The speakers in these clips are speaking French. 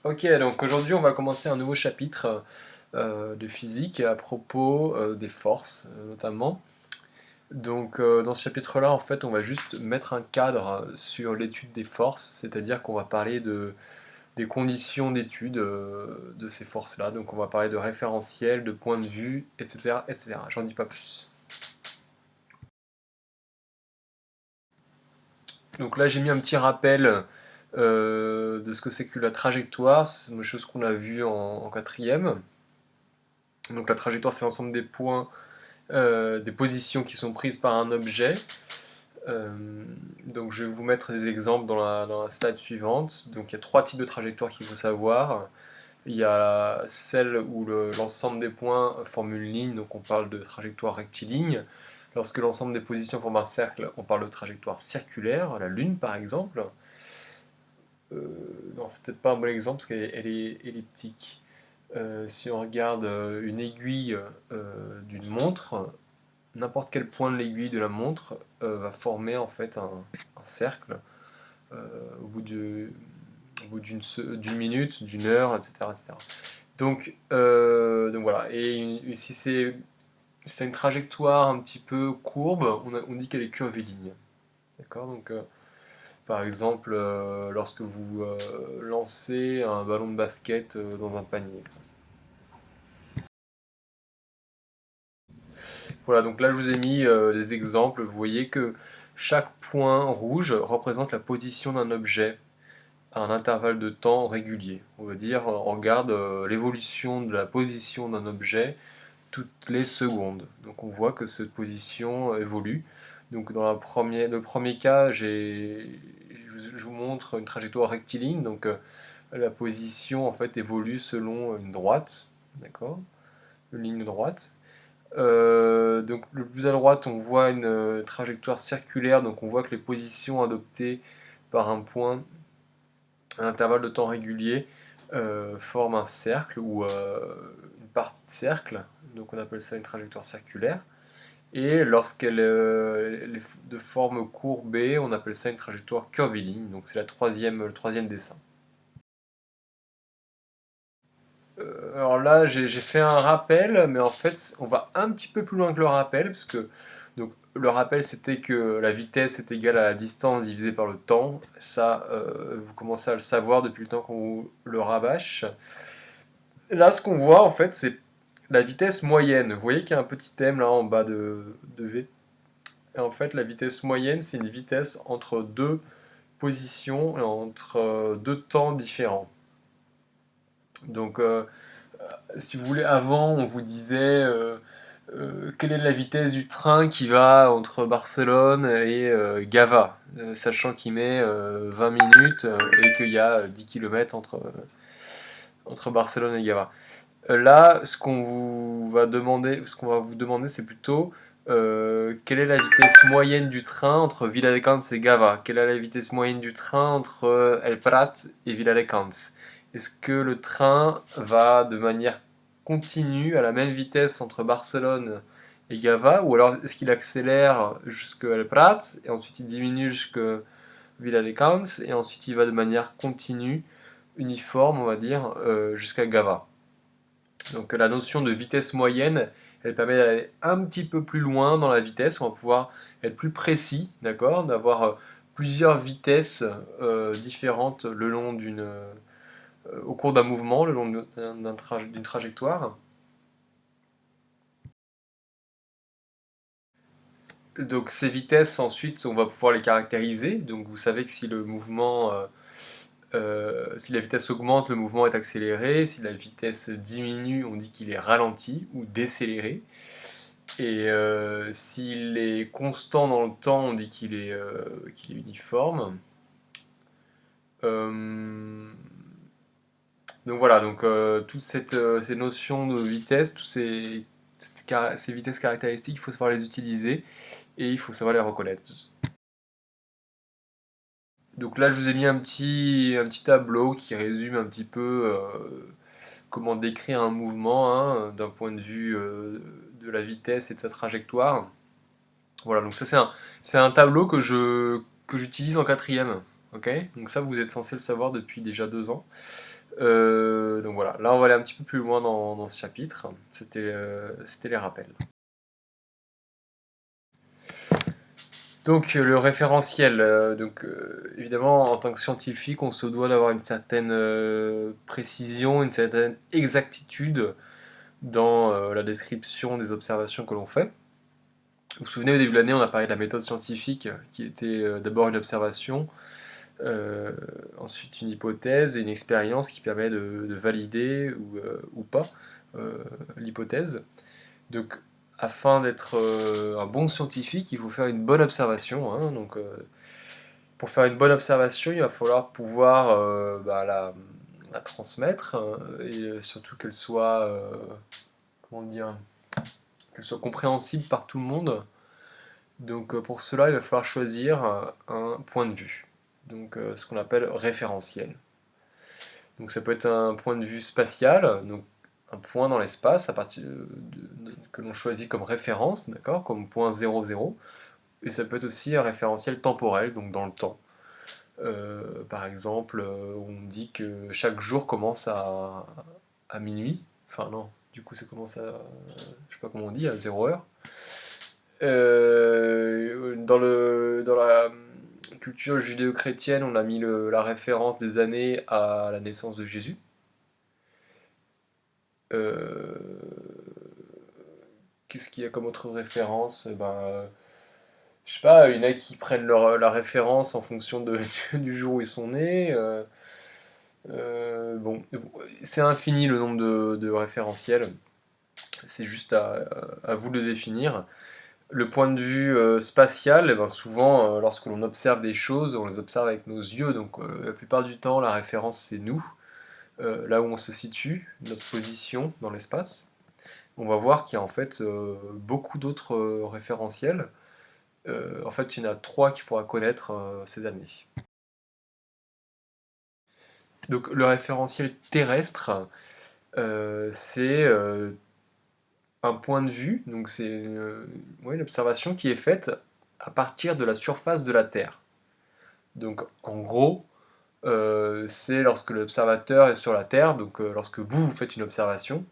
Ok, donc aujourd'hui on va commencer un nouveau chapitre de physique à propos des forces notamment. Donc dans ce chapitre-là, en fait, on va juste mettre un cadre sur l'étude des forces, c'est-à-dire qu'on va parler des conditions d'étude de ces forces-là. Donc on va parler de référentiels, de points de vue, etc., etc. J'en dis pas plus. Donc là, j'ai mis un petit rappel de ce que c'est que la trajectoire. C'est une chose qu'on a vue en quatrième. Donc la trajectoire, c'est l'ensemble des points des positions qui sont prises par un objet. Euh, donc je vais vous mettre des exemples dans la slide suivante. Donc il y a trois types de trajectoires qu'il faut savoir. Il y a celle où l'ensemble des points forme une ligne, donc on parle de trajectoire rectiligne. Lorsque l'ensemble des positions forme un cercle, on parle de trajectoire circulaire, la Lune par exemple. Non, c'est peut-être pas un bon exemple parce qu'elle est elliptique. Si on regarde une aiguille d'une montre, n'importe quel point de l'aiguille de la montre va former en fait un cercle euh, au bout d'une minute, d'une heure, etc., etc. Donc voilà. Et si c'est une trajectoire un petit peu courbe, on dit qu'elle est curviligne. D'accord. Donc par exemple, lorsque vous lancez un ballon de basket dans un panier. Voilà, donc là je vous ai mis des exemples. Vous voyez que chaque point rouge représente la position d'un objet à un intervalle de temps régulier. On va dire, on regarde l'évolution de la position d'un objet toutes les secondes. Donc on voit que cette position évolue. Donc dans le premier cas, je vous montre une trajectoire rectiligne. Donc la position en fait évolue selon une droite, d'accord, une ligne droite. Donc le plus à droite, on voit une trajectoire circulaire, donc on voit que les positions adoptées par un point à un intervalle de temps régulier forment un cercle ou une partie de cercle, donc on appelle ça une trajectoire circulaire. Et lorsqu'elle est de forme courbée, on appelle ça une trajectoire curviligne, donc c'est le troisième dessin. Alors là, j'ai fait un rappel, mais en fait, on va un petit peu plus loin que le rappel, parce que donc, le rappel, c'était que la vitesse est égale à la distance divisée par le temps. Ça, vous commencez à le savoir depuis le temps qu'on vous le rabâche. Là, ce qu'on voit, en fait, c'est la vitesse moyenne. Vous voyez qu'il y a un petit M là en bas de V. Et en fait, la vitesse moyenne, c'est une vitesse entre deux positions et entre deux temps différents. Donc, si vous voulez, avant, on vous disait quelle est la vitesse du train qui va entre Barcelone et Gava, sachant qu'il met 20 minutes et qu'il y a 10 km entre Barcelone et Gava. Là, ce qu'on va vous demander, c'est plutôt quelle est la vitesse moyenne du train entre Viladecans et Gava? Quelle est la vitesse moyenne du train entre El Prat et Viladecans? Est-ce que le train va de manière continue à la même vitesse entre Barcelone et Gava, ou alors est-ce qu'il accélère jusqu'à El Prat et ensuite il diminue jusqu'à Viladecans et ensuite il va de manière continue, uniforme, on va dire, jusqu'à Gava? Donc la notion de vitesse moyenne, elle permet d'aller un petit peu plus loin dans la vitesse, on va pouvoir être plus précis, d'accord, d'avoir plusieurs vitesses différentes au cours d'un mouvement, le long d'une trajectoire. Donc ces vitesses, ensuite, on va pouvoir les caractériser. Donc vous savez que si le mouvement, si la vitesse augmente, le mouvement est accéléré. Si la vitesse diminue, on dit qu'il est ralenti ou décéléré. Et s'il est constant dans le temps, on dit qu'il est uniforme. Euh, donc voilà, donc toutes ces notions de vitesse, ces vitesses caractéristiques, il faut savoir les utiliser et il faut savoir les reconnaître. Donc là, je vous ai mis un petit tableau qui résume un petit peu comment décrire un mouvement hein, d'un point de vue de la vitesse et de sa trajectoire. Voilà, donc ça c'est un tableau que j'utilise en quatrième. Ok. Donc ça, vous êtes censé le savoir depuis déjà 2 ans. Donc voilà, là on va aller un petit peu plus loin dans ce chapitre. C'était les rappels. Donc le référentiel, évidemment en tant que scientifique on se doit d'avoir une certaine précision, une certaine exactitude dans la description des observations que l'on fait. Vous vous souvenez au début de l'année on a parlé de la méthode scientifique qui était d'abord une observation, euh, ensuite une hypothèse et une expérience qui permet de valider ou pas l'hypothèse. Donc, afin d'être un bon scientifique, il faut faire une bonne observation, hein. Donc, pour faire une bonne observation, il va falloir pouvoir la transmettre et surtout comment dire, qu'elle soit compréhensible par tout le monde. Donc, pour cela, il va falloir choisir un point de vue. Donc, ce qu'on appelle référentiel. Donc ça peut être un point de vue spatial, donc un point dans l'espace que l'on choisit comme référence, d'accord, comme point 00. Et ça peut être aussi un référentiel temporel, donc dans le temps. Par exemple, on dit que chaque jour commence à minuit. Enfin non, du coup ça commence je sais pas comment on dit, à 0 heure. Dans la culture judéo-chrétienne, on a mis la référence des années à la naissance de Jésus. Euh, Qu'est-ce qu'il y a comme autre référence? Je sais pas, il y en a qui prennent la référence en fonction du jour où ils sont nés. Bon, c'est infini le nombre de référentiels. C'est juste à vous de le définir. Le point de vue spatial, eh ben souvent, lorsque l'on observe des choses, on les observe avec nos yeux. Donc, la plupart du temps, la référence, c'est nous, là où on se situe, notre position dans l'espace. On va voir qu'il y a en fait beaucoup d'autres référentiels. En fait, il y en a trois qu'il faudra connaître ces années. Donc, le référentiel terrestre, c'est un point de vue, donc c'est ouais, une observation qui est faite à partir de la surface de la Terre. Donc, en gros, c'est lorsque l'observateur est sur la Terre, donc lorsque vous faites une observation.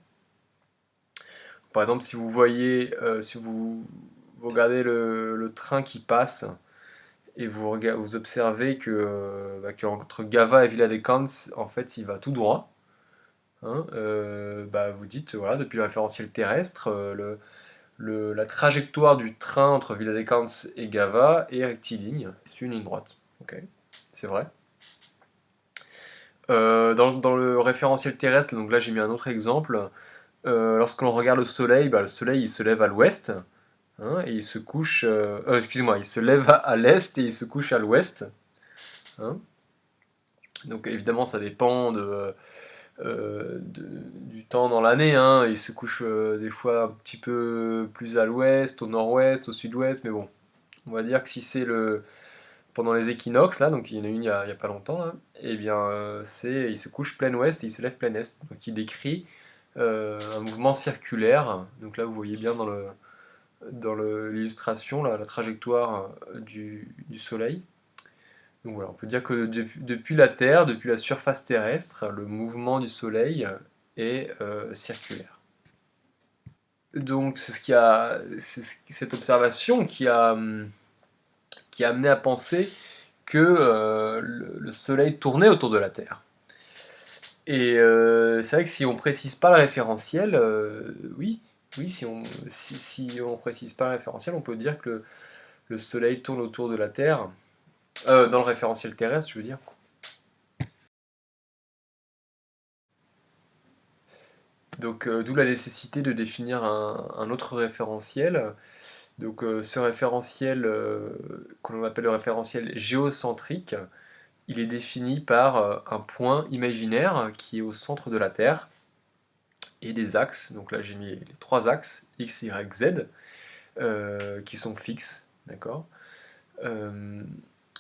Par exemple, si vous voyez, si vous regardez le train qui passe et vous observez qu'entre Gava et Viladecans, en fait, il va tout droit. Hein, vous dites, voilà, depuis le référentiel terrestre, la trajectoire du train entre Viladecans et Gava est rectiligne, c'est une ligne droite. Ok, c'est vrai. Dans le référentiel terrestre, donc là j'ai mis un autre exemple. Lorsque l'on regarde le soleil il se lève à l'ouest, hein, et il se couche. Excusez-moi, il se lève à l'est et il se couche à l'ouest. Hein. Donc évidemment ça dépend du temps dans l'année. Hein. Il se couche des fois un petit peu plus à l'ouest, au nord-ouest, au sud-ouest, mais bon, on va dire que si c'est pendant les équinoxes, là, donc il y en a une il y a pas longtemps, là, et bien il se couche plein ouest et il se lève plein est. Donc il décrit un mouvement circulaire. Donc là vous voyez bien dans l'illustration la trajectoire du Soleil. Donc voilà, on peut dire que depuis la Terre, depuis la surface terrestre, le mouvement du Soleil est circulaire. Donc cette observation qui a amené à penser que le Soleil tournait autour de la Terre. Et c'est vrai que si on précise pas le référentiel, oui, si on précise pas le référentiel, on peut dire que le Soleil tourne autour de la Terre, dans le référentiel terrestre, je veux dire. Donc, d'où la nécessité de définir un autre référentiel. Donc, ce référentiel, que l'on appelle le référentiel géocentrique, il est défini par un point imaginaire qui est au centre de la Terre et des axes. Donc là, j'ai mis les trois axes, X, Y, Z, qui sont fixes. D'accord. Euh,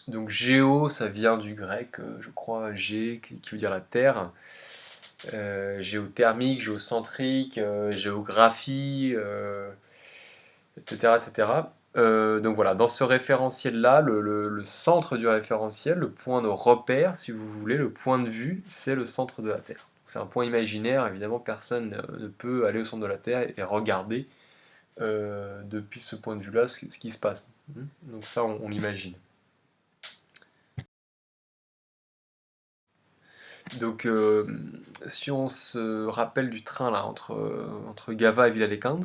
donc, géo, ça vient du grec, je crois, gé, qui veut dire la Terre. Géothermique, géocentrique, géographie, etc., etc. Donc voilà, dans ce référentiel-là, le centre du référentiel, le point de repère, si vous voulez, le point de vue, c'est le centre de la Terre. C'est un point imaginaire, évidemment, personne ne peut aller au centre de la Terre et regarder depuis ce point de vue-là ce qui se passe. Donc ça, on l'imagine. Donc si on se rappelle du train là entre Gava et Villalécans,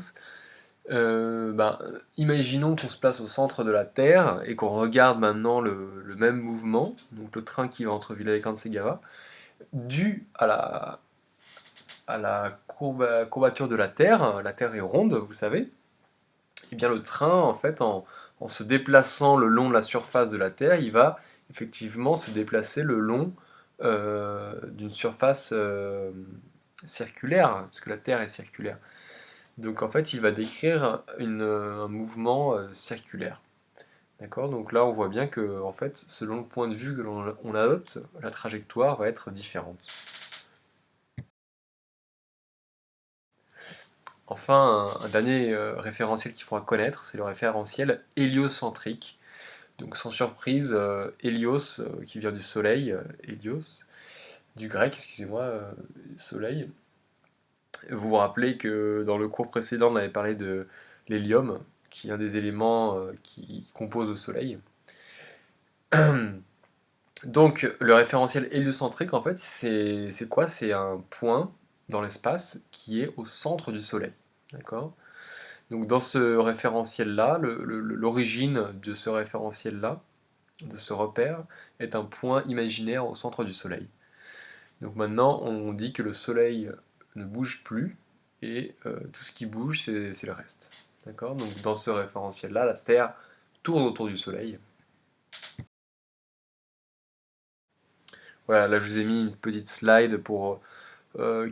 ben, imaginons qu'on se place au centre de la Terre et qu'on regarde maintenant le même mouvement, donc le train qui va entre Villalécans et Gava, dû à la courbature de la Terre est ronde, vous savez, et bien le train, en fait, en se déplaçant le long de la surface de la Terre, il va effectivement se déplacer le long d'une surface circulaire, puisque la Terre est circulaire. Donc en fait, il va décrire un mouvement circulaire. D'accord? Donc là, on voit bien que, en fait, selon le point de vue que l'on adopte, la trajectoire va être différente. Enfin, un dernier référentiel qu'il faudra connaître, c'est le référentiel héliocentrique. Donc sans surprise, hélios, qui vient du soleil, hélios, du grec, excusez-moi, soleil. Vous vous rappelez que dans le cours précédent, on avait parlé de l'hélium, qui est un des éléments qui composent le soleil. Donc le référentiel héliocentrique, en fait, c'est quoi? C'est un point dans l'espace qui est au centre du soleil. D'accord? Donc dans ce référentiel-là, l'origine de ce référentiel-là, de ce repère, est un point imaginaire au centre du soleil. Donc maintenant, on dit que le soleil ne bouge plus et tout ce qui bouge, c'est le reste. D'accord? Donc dans ce référentiel-là, la Terre tourne autour du soleil. Voilà, là je vous ai mis une petite slide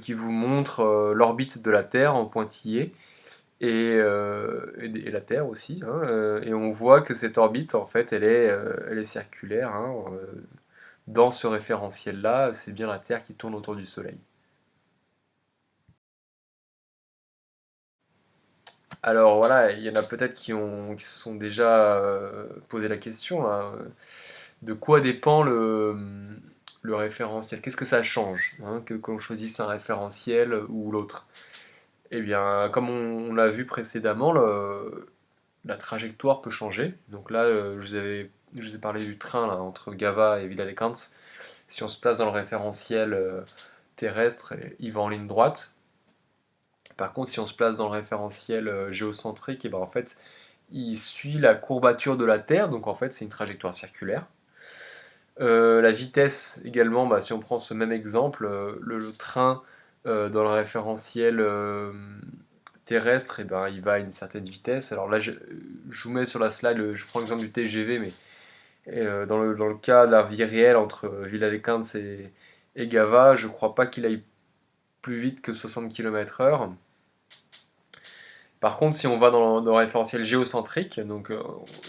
qui vous montre l'orbite de la Terre en pointillé et la Terre aussi, hein, et on voit que cette orbite, en fait, elle est circulaire, hein, dans ce référentiel-là, c'est bien la Terre qui tourne autour du Soleil. Alors voilà, il y en a peut-être qui se sont déjà posé la question, hein, de quoi dépend le référentiel? Qu'est-ce que ça change, hein, que qu'on choisisse un référentiel ou l'autre? Eh bien, comme on l'a vu précédemment, la trajectoire peut changer. Donc là, je vous ai parlé du train là, entre Gava et Villalecans. Si on se place dans le référentiel terrestre, il va en ligne droite. Par contre, si on se place dans le référentiel géocentrique, et ben en fait, il suit la courbature de la Terre, donc en fait, c'est une trajectoire circulaire. La vitesse également, bah, si on prend ce même exemple, le train dans le référentiel terrestre, et ben, il va à une certaine vitesse. Alors là, je vous mets sur la slide, je prends l'exemple du TGV, mais dans le cas de la vie réelle entre Villalecans et Gava, je ne crois pas qu'il aille plus vite que 60 km/h. Par contre, si on va dans le référentiel géocentrique, donc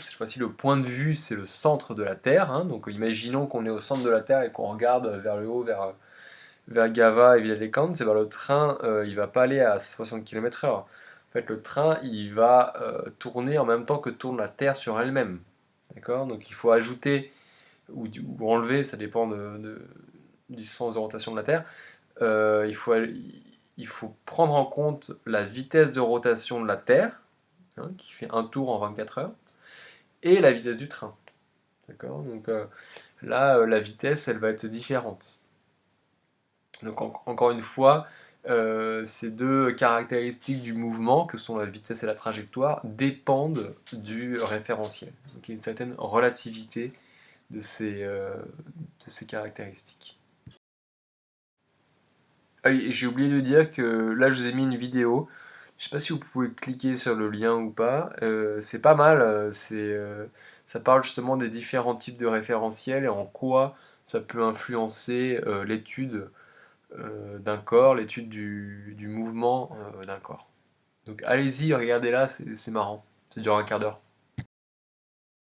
cette fois-ci le point de vue c'est le centre de la Terre, hein, donc imaginons qu'on est au centre de la Terre et qu'on regarde vers le haut, vers Gava et Villalecans, et ben, le train il va pas aller à 60 km/h. En fait, le train il va tourner en même temps que tourne la Terre sur elle-même. D'accord? Donc il faut ajouter ou enlever, ça dépend du sens d'orientation de la Terre. Euh, il, faut, il faut prendre en compte la vitesse de rotation de la Terre, hein, qui fait un tour en 24 heures, et la vitesse du train. D'accord? Donc là, la vitesse, elle va être différente. Donc encore une fois, ces deux caractéristiques du mouvement, que sont la vitesse et la trajectoire, dépendent du référentiel. Donc il y a une certaine relativité de ces caractéristiques. Ah oui, j'ai oublié de dire que là, je vous ai mis une vidéo. Je sais pas si vous pouvez cliquer sur le lien ou pas. C'est pas mal. Ça parle justement des différents types de référentiels et en quoi ça peut influencer l'étude d'un corps, l'étude du mouvement d'un corps. Donc allez-y, regardez là, c'est marrant. Ça dure un quart d'heure.